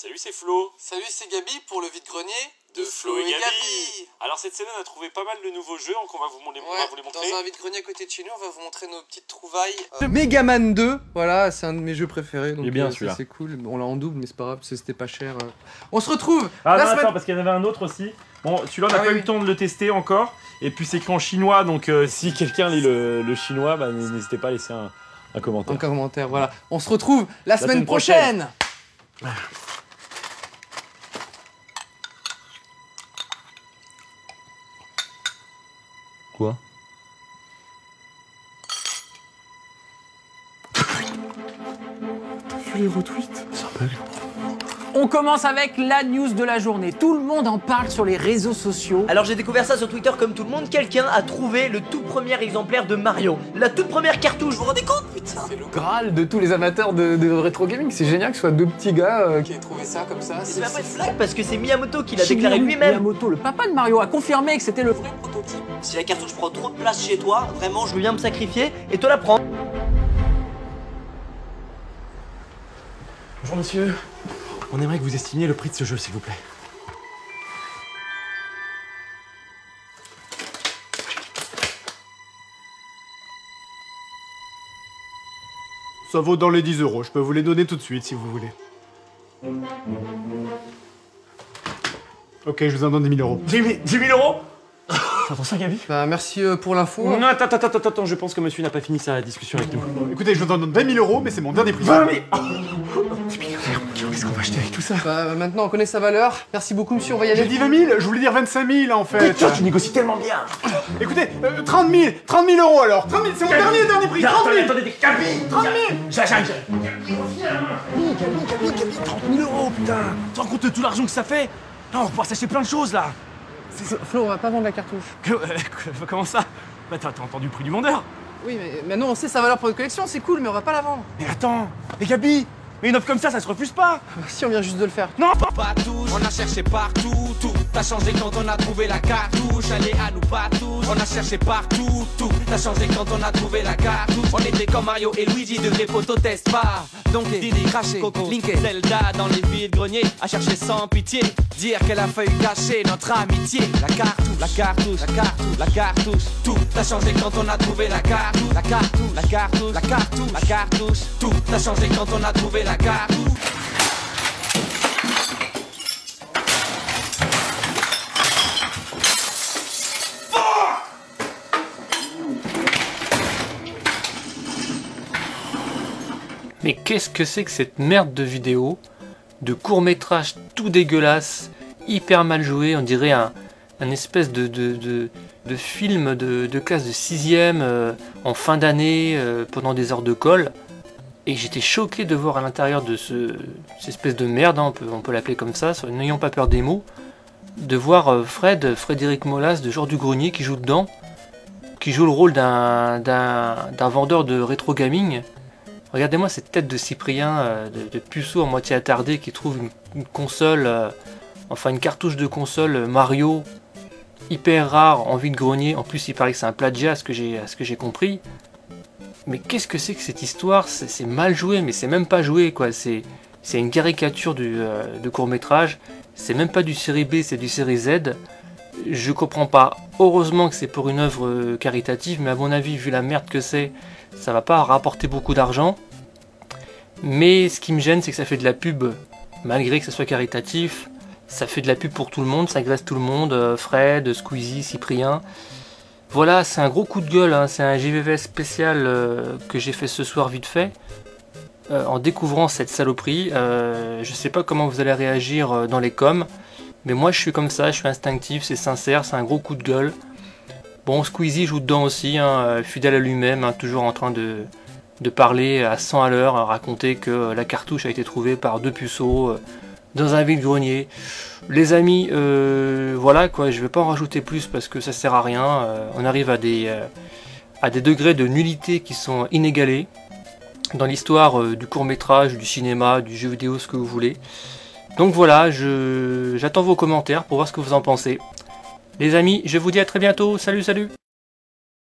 Salut, c'est Flo. Salut, c'est Gabi pour le vide-grenier de Flo et Gabi. Alors cette semaine, on a trouvé pas mal de nouveaux jeux qu'on va vous montrer. Dans un vide-grenier à côté de chez nous, on va vous montrer nos petites trouvailles. Megaman 2, voilà, c'est un de mes jeux préférés. Donc, il est bien celui-là. C'est cool, on l'a en double, mais c'est pas grave, c'était pas cher. On se retrouve Ah la non, semaine... attends, parce qu'il y en avait un autre aussi. Bon, celui-là, on n'a pas eu le temps de le tester encore. Et puis c'est écrit en chinois, donc si quelqu'un lit le chinois, bah, n'hésitez pas à laisser un commentaire. Un commentaire, voilà. On se retrouve la semaine prochaine. Quoi? T'as vu les retweets? C'est un bug. On commence avec la news de la journée. Tout le monde en parle sur les réseaux sociaux. Alors j'ai découvert ça sur Twitter comme tout le monde. Quelqu'un a trouvé le tout premier exemplaire de Mario. La toute première cartouche, vous vous rendez compte? Putain, C'est le Graal de tous les amateurs de rétro gaming. C'est génial que ce soit deux petits gars Qui a trouvé ça comme ça. c'est pas une flag parce que c'est Miyamoto qui l'a déclaré lui-même. Miyamoto, le papa de Mario, a confirmé que c'était le vrai. Prototype. Si la cartouche prend trop de place chez toi, vraiment je veux bien me sacrifier et te la prendre. Bonjour monsieur. On aimerait que vous estimiez le prix de ce jeu, s'il vous plaît. Ça vaut dans les 10 €, je peux vous les donner tout de suite si vous voulez. Ok, je vous en donne 10 000 €. 10 000 €. T'entends ça, Gabi? Bah, merci pour l'info. Non, attends, je pense que monsieur n'a pas fini sa discussion avec nous. Écoutez, je vous en donne 20 000 €, mais c'est mon dernier prix. 20 000 €. Qu'est-ce qu'on va acheter avec tout ça? Bah, maintenant on connaît sa valeur. Merci beaucoup monsieur, on va y aller. J'ai dit 20 000, je voulais dire 25 000 en fait. Putain, tu négocies tellement bien. Écoutez, 30 000 € alors. 30 000, c'est mon dernier prix. 30 000. Attendez, Gabi. 30 000. J'arrive. Gabi, 30 000 €, putain. Tu te rends compte de tout l'argent que ça fait? Non, on va pouvoir s'acheter plein de choses là. Flo, on va pas vendre la cartouche. Comment ça? Bah t'as entendu le prix du vendeur? Oui, mais maintenant on sait sa valeur pour notre collection, c'est cool, mais on va pas la vendre. Mais attends, mais Gabi, mais une offre comme ça se refuse pas. Si on vient juste de le faire. Non, Partout, on a cherché partout, tout a changé quand on a trouvé la cartouche. Allez à nous pas tous, on a cherché partout, tout a changé quand on a trouvé la cartouche. On était comme Mario et Luigi de vrais test pas. Donc Didi, craché, Coco, Link et Zelda dans les vides-greniers à chercher sans pitié, dire qu'elle a failli gâcher notre amitié. La cartouche, la cartouche, la cartouche, la cartouche, tout a changé quand on a trouvé la cartouche. La cartouche, la cartouche, la cartouche, la cartouche, tout a changé quand on a trouvé la cartouche. Mais qu'est-ce que c'est que cette merde de vidéo, de court-métrage tout dégueulasse, hyper mal joué, on dirait un espèce de film de classe de 6ème en fin d'année pendant des heures de colle. Et j'étais choqué de voir à l'intérieur de cette espèce de merde, hein, on peut l'appeler comme ça, n'ayons pas peur des mots, de voir Frédéric Molas de Genre du Grenier qui joue dedans, qui joue le rôle d'un vendeur de rétro gaming. Regardez-moi cette tête de Cyprien, de puceau à moitié attardé qui trouve une console, enfin une cartouche de console Mario hyper rare en vide-grenier. En plus il paraît que c'est un plagiat à ce que j'ai compris. Mais qu'est-ce que c'est que cette histoire? C'est mal joué, mais c'est même pas joué quoi. C'est une caricature de court-métrage. C'est même pas du série B, c'est du série Z. Je comprends pas. Heureusement que c'est pour une œuvre caritative, mais à mon avis, vu la merde que c'est, ça va pas rapporter beaucoup d'argent. Mais ce qui me gêne, c'est que ça fait de la pub, malgré que ça soit caritatif. Ça fait de la pub pour tout le monde, ça agresse tout le monde. Fred, Squeezie, Cyprien. Voilà, c'est un gros coup de gueule, hein. C'est un JVVS spécial que j'ai fait ce soir vite fait. En découvrant cette saloperie, je sais pas comment vous allez réagir dans les coms. Mais moi je suis comme ça, je suis instinctif, c'est sincère, c'est un gros coup de gueule. Bon, Squeezie joue dedans aussi, hein, fidèle à lui-même, hein, toujours en train de parler à 100 à l'heure, à raconter que la cartouche a été trouvée par deux puceaux dans un vide-grenier. Les amis, voilà quoi, je vais pas en rajouter plus parce que ça sert à rien. On arrive à des degrés de nullité qui sont inégalés dans l'histoire du court-métrage, du cinéma, du jeu vidéo, ce que vous voulez. Donc voilà, j'attends vos commentaires pour voir ce que vous en pensez. Les amis, je vous dis à très bientôt. Salut, salut!